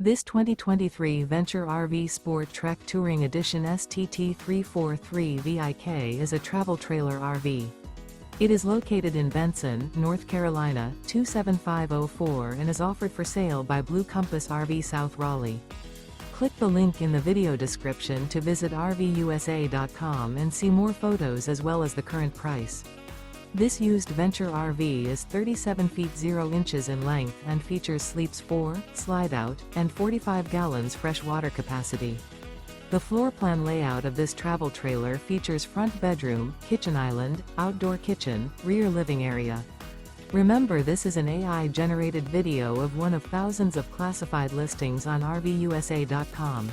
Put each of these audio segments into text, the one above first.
This 2023 Venture RV SportTrek Touring Edition STT343VIK is a travel trailer RV. It is located in Benson, North Carolina, 27504 and is offered for sale by Blue Compass RV South Raleigh. Click the link in the video description to visit RVUSA.com and see more photos as well as the current price. This used Venture RV is 37 feet 0 inches in length and features sleeps 4, Slideout, and 45 gallons fresh water capacity. The floor plan layout of this travel trailer features front bedroom, kitchen island, outdoor kitchen, rear living area. Remember, this is an AI-generated video of one of thousands of classified listings on RVUSA.com.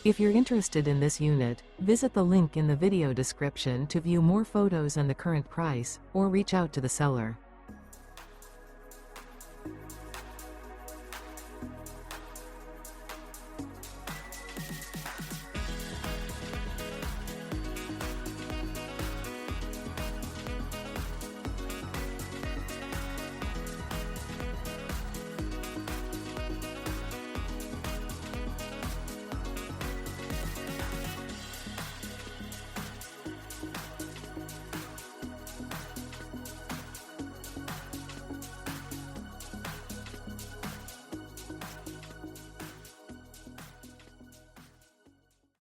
If you're interested in this unit, visit the link in the video description to view more photos and the current price, or reach out to the seller.